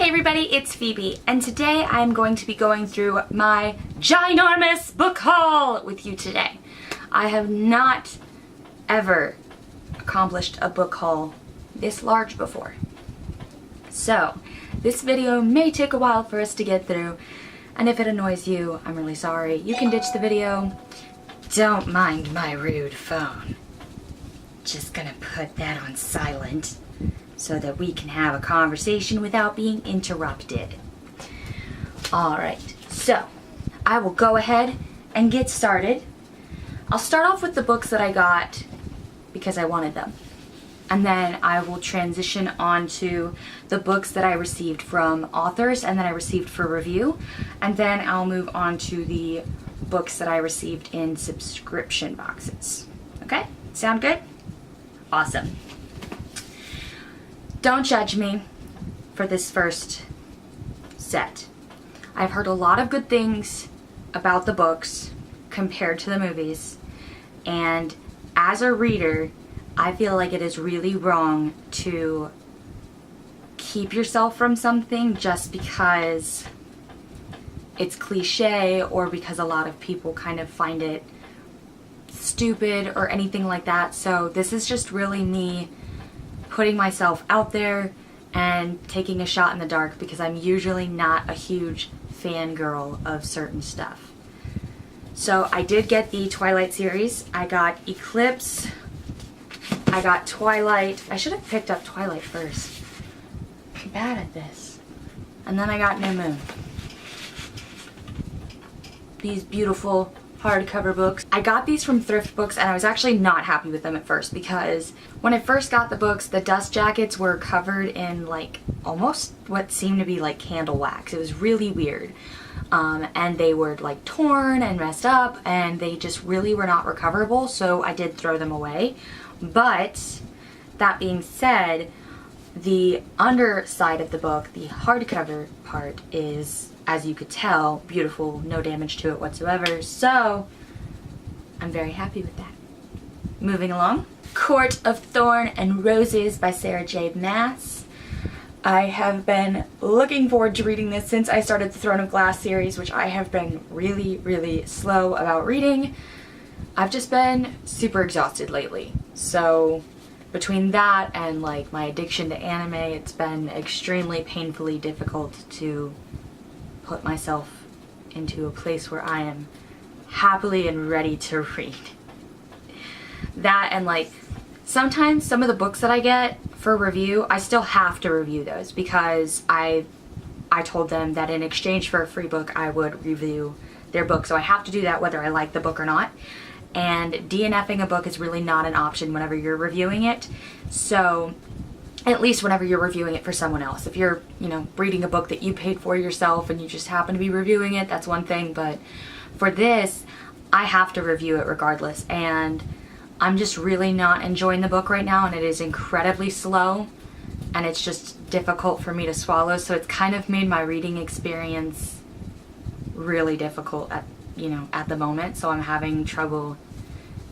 Hey everybody, it's Phoebe, and today I'm going to be going through my ginormous book haul with you today. I have not ever accomplished a book haul this large before. So, this video may take a while for us to get through, and if it annoys you, I'm really sorry. You can ditch the video. Don't mind my rude phone. Just gonna put that on silent so that we can have a conversation without being interrupted. Alright, so I will go ahead and get started. I'll start off with the books that I got because I wanted them. And then I will transition on to the books that I received from authors and that I received for review. And then I'll move on to the books that I received in subscription boxes. Okay? Sound good? Awesome. Don't judge me for this first set. I've heard a lot of good things about the books compared to the movies, and as a reader, I feel like it is really wrong to keep yourself from something just because it's cliche or because a lot of people kind of find it stupid or anything like that. So this is just really me putting myself out there and taking a shot in the dark because I'm usually not a huge fangirl of certain stuff. So I did get the Twilight series. I got Eclipse. I got Twilight. I should have picked up Twilight first. I'm bad at this. And then I got New Moon. These beautiful hardcover books. I got these from thrift books and I was actually not happy with them at first because when I first got the books, the dust jackets were covered in like almost what seemed to be like candle wax. It was really weird. And they were like torn and messed up and they just really were not recoverable, so I did throw them away. But that being said, the underside of the book, the hardcover part, is, as you could tell, beautiful, no damage to it whatsoever, so I'm very happy with that. Moving along. Court of Thorn and Roses by Sarah J. Maas. I have been looking forward to reading this since I started the Throne of Glass series, which I have been really slow about reading. I've just been super exhausted lately, so between that and like my addiction to anime, it's been extremely painfully difficult to put myself into a place where I am happily and ready to read. That and like sometimes some of the books that I get for review, I still have to review those because I told them that in exchange for a free book I would review their book, so I have to do that whether I like the book or not. And DNFing a book is really not an option whenever you're reviewing it. So at least whenever you're reviewing it for someone else. If you're, reading a book that you paid for yourself and you just happen to be reviewing it, that's one thing. But for this, I have to review it regardless. And I'm just really not enjoying the book right now, and it is incredibly slow. And it's just difficult for me to swallow. So it's kind of made my reading experience really difficult at the moment. So I'm having trouble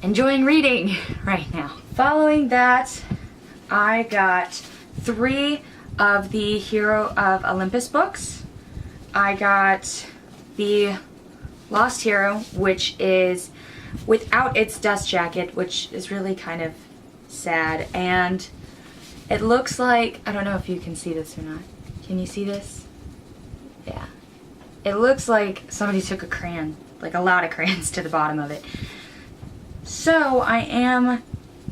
enjoying reading right now. Following that, I got 3 of the Hero of Olympus books. I got the Lost Hero, which is without its dust jacket, which is really kind of sad. And it looks like, I don't know if you can see this or not. Can you see this? Yeah. It looks like somebody took a crayon, like a lot of crayons, to the bottom of it. So I am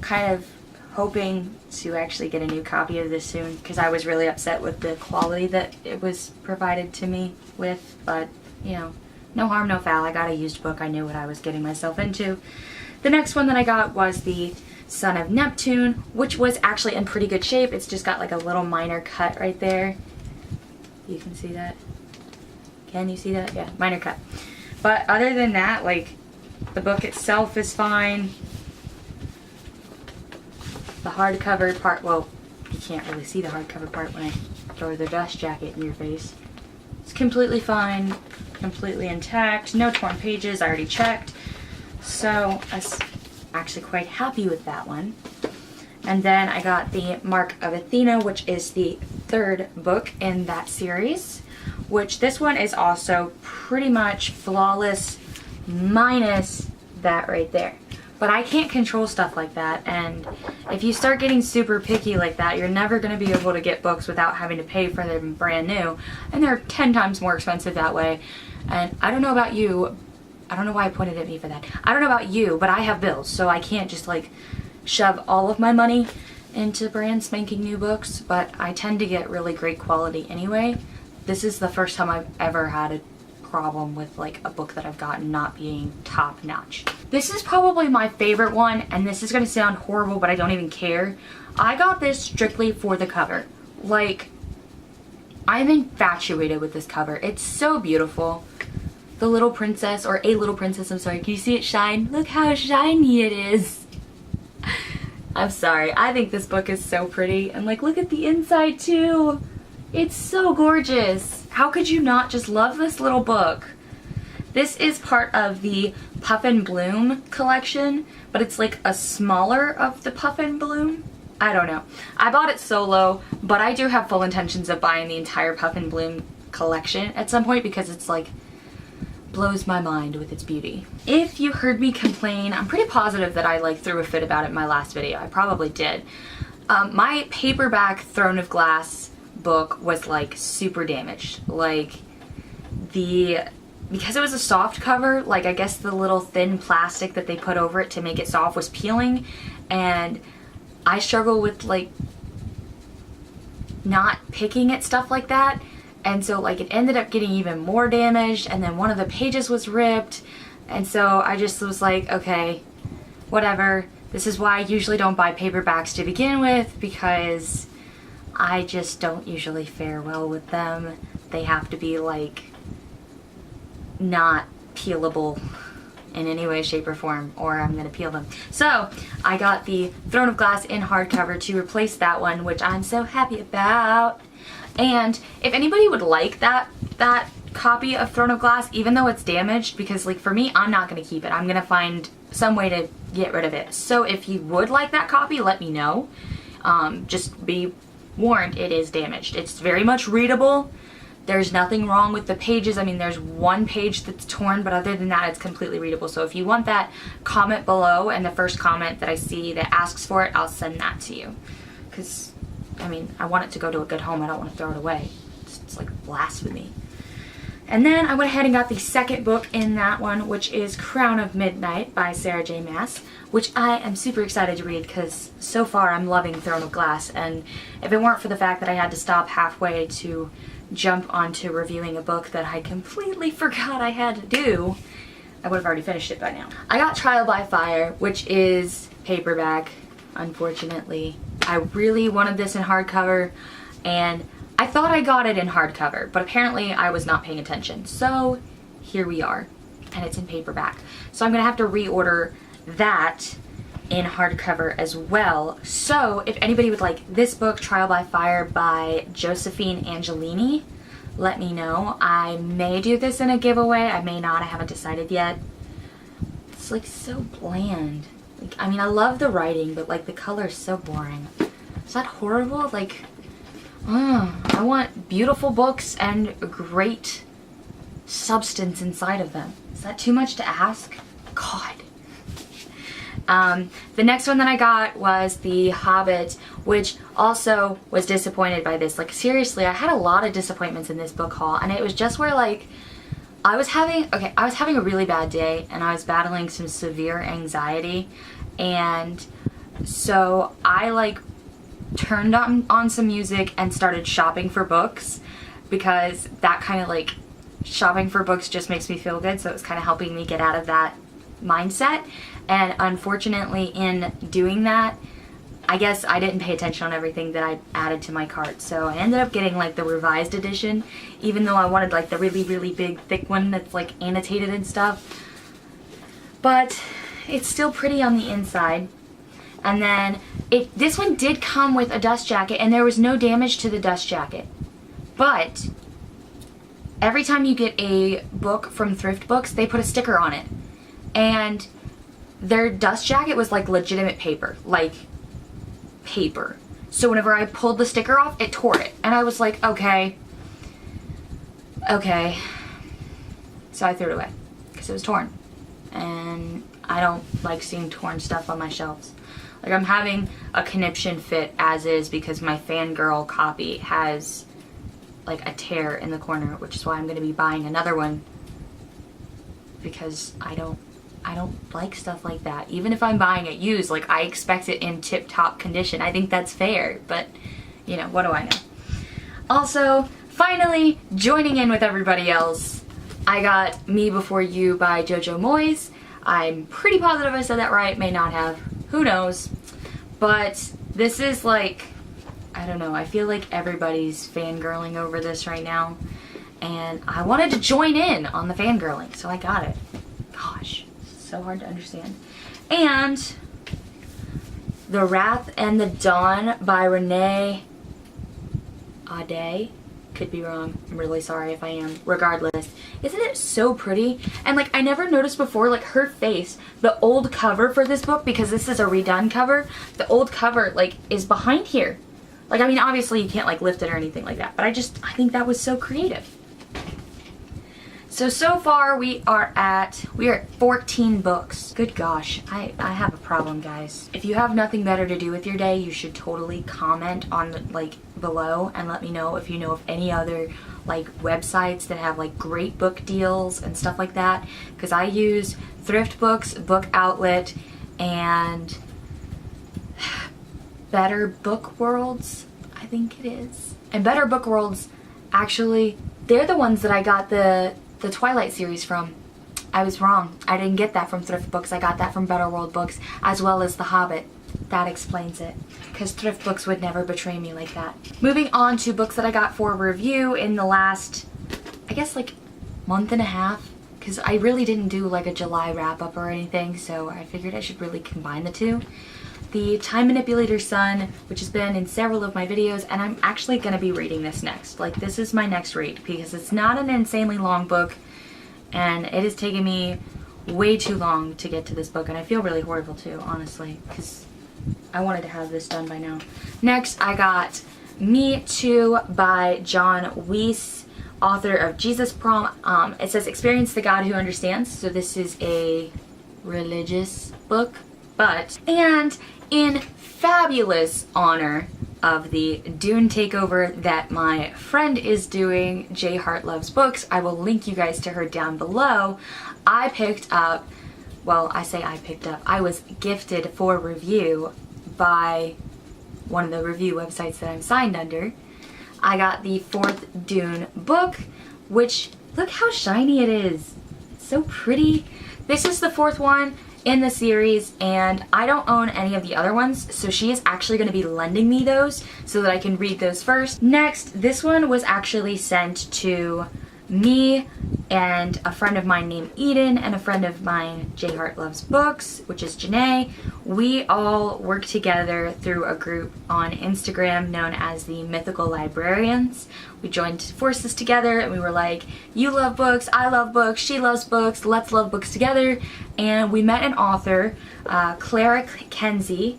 kind of hoping to actually get a new copy of this soon because I was really upset with the quality that it was provided to me with, but no harm, no foul. I got a used book. I knew what I was getting myself into. The next one that I got was the Son of Neptune, which was actually in pretty good shape. It's just got like a little minor cut right there. You can see that? Can you see that? Yeah, minor cut. But other than that, like, the book itself is fine. The hardcover part, well, you can't really see the hardcover part when I throw the dust jacket in your face. It's completely fine, completely intact, no torn pages, I already checked. So I was actually quite happy with that one. And then I got the Mark of Athena, which is the third book in that series, which this one is also pretty much flawless minus that right there. But I can't control stuff like that, and if you start getting super picky like that, you're never going to be able to get books without having to pay for them brand new, and they're 10 times more expensive that way. And I don't know about you, I don't know why I pointed at me for that. I don't know about you, but I have bills, so I can't just like shove all of my money into brand spanking new books, but I tend to get really great quality anyway. This is the first time I've ever had a problem with like a book that I've gotten not being top notch. This is probably my favorite one, and this is gonna sound horrible, but I don't even care. I got this strictly for the cover. Like, I'm infatuated with this cover. It's so beautiful. The little princess, or a little princess, I'm sorry, can you see it shine? Look how shiny it is. I'm sorry, I think this book is so pretty, and like look at the inside too. It's so gorgeous. How could you not just love this little book? This is part of the Puff and Bloom collection, but it's like a smaller of the Puff and Bloom. I don't know. I bought it solo, but I do have full intentions of buying the entire Puff and Bloom collection at some point because it's like blows my mind with its beauty. If you heard me complain, I'm pretty positive that I like threw a fit about it in my last video. I probably did. My paperback Throne of Glass book was like super damaged. Like because it was a soft cover, like I guess the little thin plastic that they put over it to make it soft was peeling, and I struggle with like not picking at stuff like that, and so like it ended up getting even more damaged, and then one of the pages was ripped, and so I just was like, okay, whatever. This is why I usually don't buy paperbacks to begin with, because I just don't usually fare well with them. They have to be like not peelable in any way, shape, or form, or I'm gonna peel them. So I got the Throne of Glass in hardcover to replace that one, which I'm so happy about. And if anybody would like that copy of Throne of Glass, even though it's damaged, because like for me, I'm not gonna keep it. I'm gonna find some way to get rid of it. So if you would like that copy, let me know. Just be warned, it is damaged. It's very much readable. There's nothing wrong with the pages. I mean, there's one page that's torn, but other than that, it's completely readable. So if you want that, comment below, and the first comment that I see that asks for it, I'll send that to you. Because, I mean, I want it to go to a good home. I don't want to throw it away. It's like blasphemy. And then I went ahead and got the second book in that one, which is Crown of Midnight by Sarah J. Maas, which I am super excited to read because so far I'm loving Throne of Glass, and if it weren't for the fact that I had to stop halfway to jump onto reviewing a book that I completely forgot I had to do, I would have already finished it by now. I got Trial by Fire, which is paperback, unfortunately. I really wanted this in hardcover, and I thought I got it in hardcover, but apparently I was not paying attention. So here we are, and it's in paperback. So I'm gonna have to reorder that in hardcover as well. So if anybody would like this book, Trial by Fire by Josephine Angelini, let me know. I may do this in a giveaway, I may not, I haven't decided yet. It's like so bland. Like, I mean, I love the writing, but like the color is so boring. Is that horrible? Like, I want beautiful books and great substance inside of them. Is that too much to ask? God. The next one that I got was The Hobbit, which also was disappointed by this. Like, seriously, I had a lot of disappointments in this book haul, and it was just where, like, I was having a really bad day, and I was battling some severe anxiety, and so I, like, turned on some music and started shopping for books, because that kind of, like, shopping for books just makes me feel good, so it was kind of helping me get out of that mindset. And unfortunately, in doing that, I guess I didn't pay attention on everything that I added to my cart. So I ended up getting like the revised edition, even though I wanted like the really, really big, thick one that's like annotated and stuff. But it's still pretty on the inside. And then this one did come with a dust jacket, and there was no damage to the dust jacket. But every time you get a book from Thrift Books, they put a sticker on it. And their dust jacket was like legitimate paper, like paper. So whenever I pulled the sticker off, it tore it. And I was like, okay. So I threw it away because it was torn. And I don't like seeing torn stuff on my shelves. Like, I'm having a conniption fit as is because my fangirl copy has like a tear in the corner, which is why I'm going to be buying another one, because I don't like stuff like that. Even if I'm buying it used, like, I expect it in tip-top condition. I think that's fair, but you know, what do I know? Also, finally joining in with everybody else, I got Me Before You by JoJo Moyes. I'm pretty positive I said that right, may not have, who knows. But this is like, I don't know, I feel like everybody's fangirling over this right now. And I wanted to join in on the fangirling, so I got it. Gosh, so hard to understand. And The Wrath and the Dawn by JaNae. Could be wrong. I'm really sorry if I am. Regardless, isn't it so pretty? And like, I never noticed before, like, her face, the old cover for this book, because this is a redone cover, the old cover like is behind here. Like, I mean, obviously you can't like lift it or anything like that, but I think that was so creative. So far we are at 14 books. Good gosh, I have a problem, guys. If you have nothing better to do with your day, you should totally comment on like below and let me know if you know of any other like websites that have like great book deals and stuff like that, because I use Thrift Books, Book Outlet, and Better Book Worlds, I think it is. And Better Book Worlds, actually, they're the ones that I got the Twilight series from. I was wrong. I didn't get that from Thrift Books. I got that from Better World Books, as well as The Hobbit. That explains it, because Thrift Books would never betray me like that. Moving on to books that I got for review in the last, I guess, like month and a half, because I really didn't do like a July wrap-up or anything, so I figured I should really combine the two. The Time Manipulator's Son, which has been in several of my videos, and I'm actually going to be reading this next. Like, this is my next read, because it's not an insanely long book, and it has taken me way too long to get to this book, and I feel really horrible too, honestly, because I wanted to have this done by now. Next, I got Me Too by John Weiss, author of Jesus Prom. It says Experience the God Who Understands, so this is a religious book, and in fabulous honor of the Dune takeover that my friend is doing, J Heart Loves Books, I will link you guys to her down below. I picked up, well, I say I picked up, I was gifted for review by one of the review websites that I'm signed under. I got the 4th Dune book, which, look how shiny it is. It's so pretty. This is the 4th one in the series, and I don't own any of the other ones, so she is actually going to be lending me those so that I can read those first. Next, this one was actually sent to me and a friend of mine named Eden and a friend of mine, J Heart Loves Books, which is JaNae. We all work together through a group on Instagram known as the Mythical Librarians. We joined forces together and we were like, you love books, I love books, she loves books, let's love books together. And we met an author, Clara Kenzie,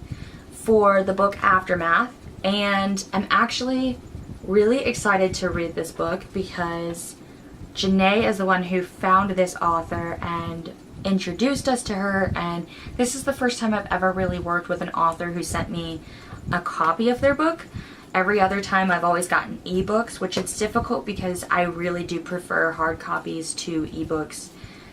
for the book Aftermath, and I'm actually really excited to read this book because JaNae is the one who found this author and introduced us to her, and this is the first time I've ever really worked with an author who sent me a copy of their book. Every other time I've always gotten ebooks, which it's difficult because I really do prefer hard copies to ebooks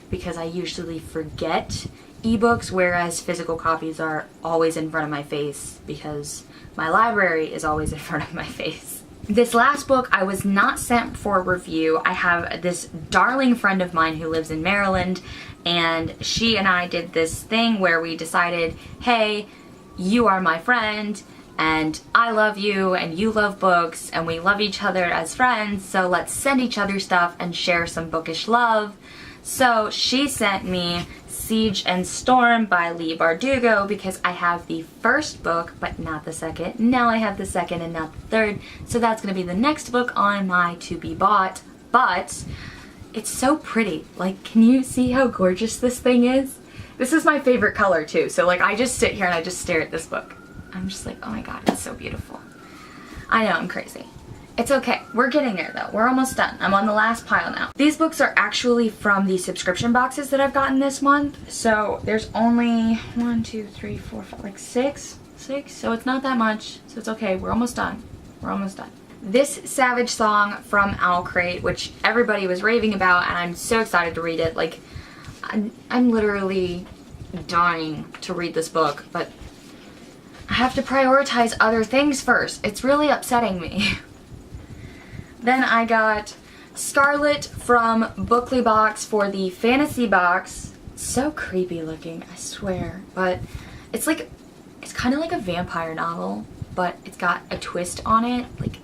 because I usually forget ebooks, whereas physical copies are always in front of my face because my library is always in front of my face. This last book I was not sent for review. I have this darling friend of mine who lives in Maryland, and she and I did this thing where we decided, hey, you are my friend, and I love you, and you love books, and we love each other as friends, so let's send each other stuff and share some bookish love. So she sent me Siege and Storm by Leigh Bardugo because I have the first book but not the second. Now I have the second and not the third, so that's going to be the next book on my to be bought. But it's so pretty. Like, can you see how gorgeous this thing is? This is my favorite color too, so like I just sit here and I just stare at this book. I'm just like, oh my god, it's so beautiful. I know, I'm crazy. It's okay. We're getting there though. We're almost done. I'm on the last pile now. These books are actually from the subscription boxes that I've gotten this month. So there's only 1, 2, 3, 4, 5, like six. So it's not that much. So it's okay. We're almost done. We're almost done. This Savage Song from Owl Crate, which everybody was raving about, and I'm so excited to read it. Like, I'm literally dying to read this book, but I have to prioritize other things first. It's really upsetting me. Then I got Scarlet from Bookly Box for the fantasy box. So creepy looking, I swear. But it's like, it's kind of like a vampire novel, but it's got a twist on it. Like,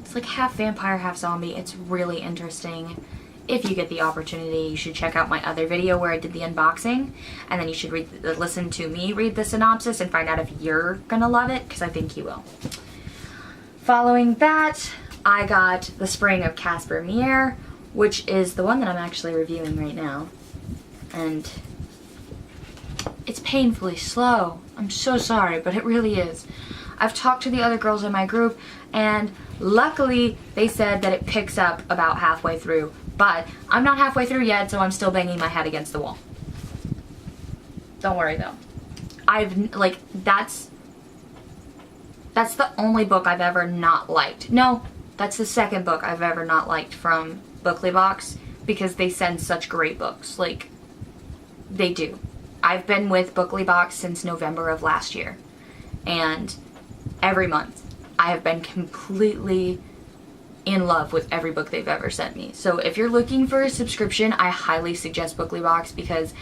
it's like half vampire, half zombie. It's really interesting. If you get the opportunity, you should check out my other video where I did the unboxing, and then you should listen to me read the synopsis and find out if you're gonna love it, because I think you will. Following that, I got The Spring of Casper Mier, which is the one that I'm actually reviewing right now. And it's painfully slow. I'm so sorry, but it really is. I've talked to the other girls in my group, and luckily they said that it picks up about halfway through. But I'm not halfway through yet, so I'm still banging my head against the wall. Don't worry though. That's the only book I've ever not liked. No, that's the second book I've ever not liked from Bookly Box, because they send such great books. Like, they do. I've been with Bookly Box since November of last year, and every month I have been completely in love with every book they've ever sent me. So if you're looking for a subscription, I highly suggest Bookly Box, because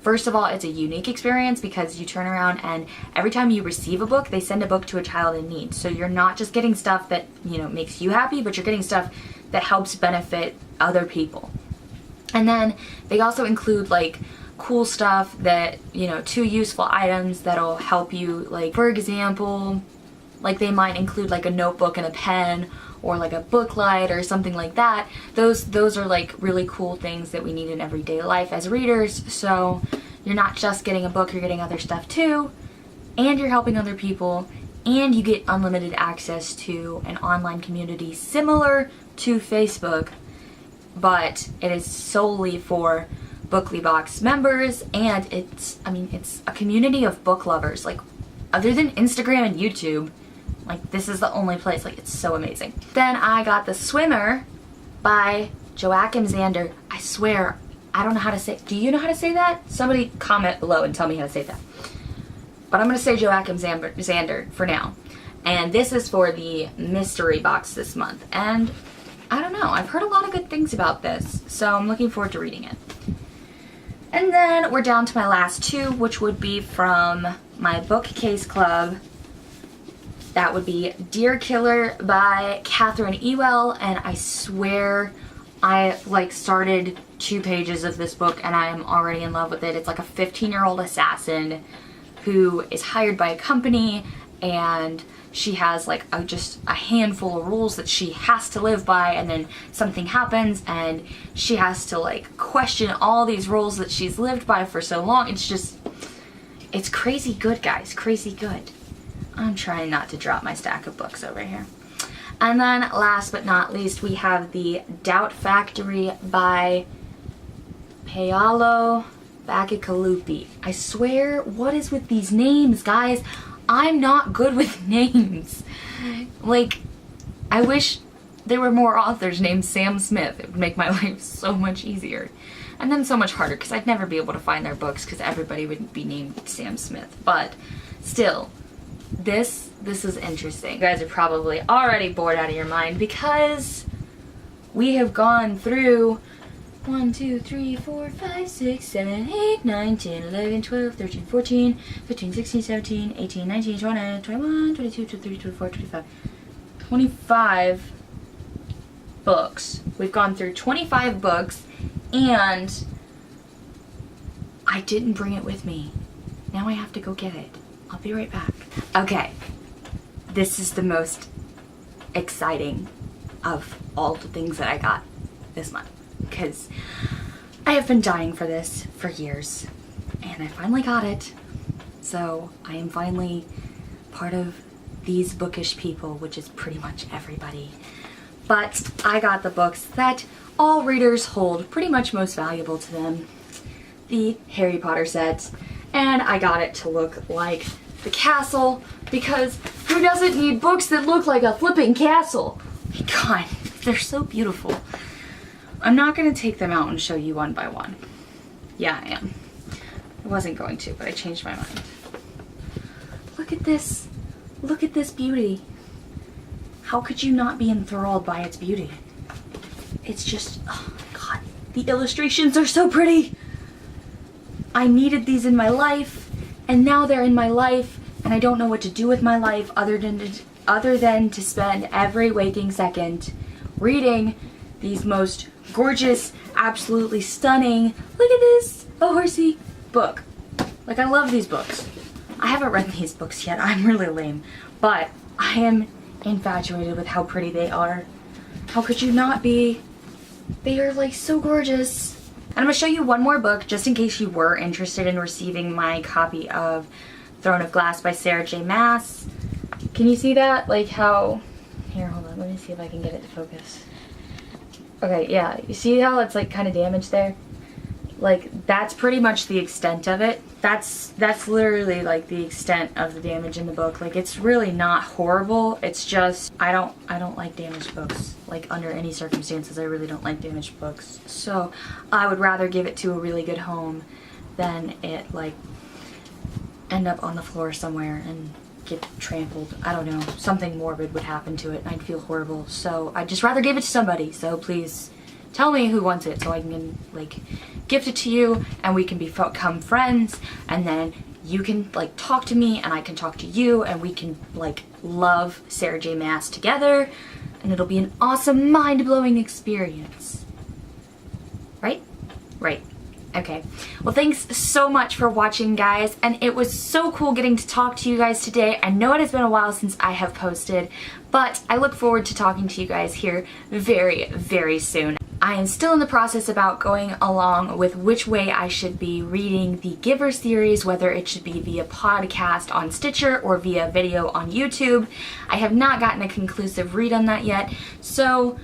first of all, it's a unique experience, because you turn around and every time you receive a book, they send a book to a child in need. So you're not just getting stuff that, you know, makes you happy, but you're getting stuff that helps benefit other people. And then they also include like cool stuff that, you know, 2 useful items that'll help you. Like, for example, like they might include like a notebook and a pen, or like a book light or something like that. Those are like really cool things that we need in everyday life as readers. So you're not just getting a book, you're getting other stuff too, and you're helping other people, and you get unlimited access to an online community similar to Facebook, but it is solely for Bookly Box members, and it's a community of book lovers. Like, other than Instagram and YouTube, like, this is the only place. Like, it's so amazing. Then I got The Swimmer by Joachim Zander. I swear, I don't know how to say. Do you know how to say that? Somebody comment below and tell me how to say that. But I'm going to say Joachim Zander for now. And this is for the mystery box this month. And I don't know. I've heard a lot of good things about this, so I'm looking forward to reading it. And then we're down to my last 2, which would be from my bookcase club. That would be Deer Killer by Catherine Ewell, and I swear I like started 2 pages of this book and I am already in love with it. It's like a 15-year-old assassin who is hired by a company, and she has like just a handful of rules that she has to live by, and then something happens and she has to like question all these rules that she's lived by for so long. It's crazy good, guys. Crazy good. I'm trying not to drop my stack of books over here. And then last but not least, we have the Doubt Factory by Paolo Bacigalupi. I swear, what is with these names, guys? I'm not good with names. Like, I wish there were more authors named Sam Smith. It would make my life so much easier. And then so much harder, because I'd never be able to find their books, because everybody would be named Sam Smith. But still, this is interesting. You guys are probably already bored out of your mind, because we have gone through 1, 2, 3, 4, 5, 6, 7, 8, 9, 10, 11, 12, 13, 14, 15, 16, 17, 18, 19, 20, 21, 22, 23, 24, 25. 25 books. We've gone through 25 books, and I didn't bring it with me. Now I have to go get it. I'll be right back. Okay, this is the most exciting of all the things that I got this month, because I have been dying for this for years, and I finally got it. So I am finally part of these bookish people, which is pretty much everybody. But I got the books that all readers hold pretty much most valuable to them. The Harry Potter set. And I got it to look like the castle, because who doesn't need books that look like a flipping castle? God, they're so beautiful. I'm not going to take them out and show you one by one. Yeah, I am. I wasn't going to, but I changed my mind. Look at this. Look at this beauty. How could you not be enthralled by its beauty? It's just, oh my God, the illustrations are so pretty. I needed these in my life, and now they're in my life, and I don't know what to do with my life other than to spend every waking second reading these most gorgeous, absolutely stunning, look at this, a horsey book. Like, I love these books. I haven't read these books yet. I'm really lame, but I am infatuated with how pretty they are. How could you not be? They are like so gorgeous. And I'm going to show you one more book just in case you were interested in receiving my copy of Throne of Glass by Sarah J. Maas. Can you see that? Like how... Here, hold on. Let me see if I can get it to focus. Okay, yeah. You see how it's like kind of damaged there? Like, that's pretty much the extent of it. That's literally like the extent of the damage in the book. Like, it's really not horrible. It's just I don't like damaged books. Like, under any circumstances, I really don't like damaged books. So I would rather give it to a really good home than it like end up on the floor somewhere and get trampled. I don't know. Something morbid would happen to it and I'd feel horrible. So I'd just rather give it to somebody. So please tell me who wants it so I can like gift it to you and we can become friends, and then you can like talk to me and I can talk to you and we can like love Sarah J. Maas together, and it'll be an awesome mind-blowing experience. Right? Right. Okay. Well, thanks so much for watching, guys, and it was so cool getting to talk to you guys today. I know it has been a while since I have posted, but I look forward to talking to you guys here very, very soon. I am still in the process about going along with which way I should be reading the Giver series, whether it should be via podcast on Stitcher or via video on YouTube. I have not gotten a conclusive read on that yet, so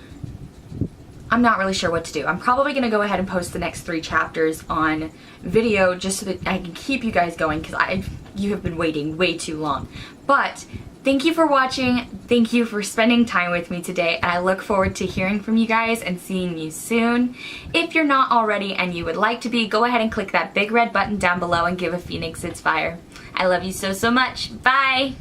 I'm not really sure what to do. I'm probably going to go ahead and post the next 3 chapters on video just so that I can keep you guys going, because you have been waiting way too long. But thank you for watching. Thank you for spending time with me today, and I look forward to hearing from you guys and seeing you soon. If you're not already and you would like to be, go ahead and click that big red button down below and give a Phoenix its fire. I love you so, so much. Bye!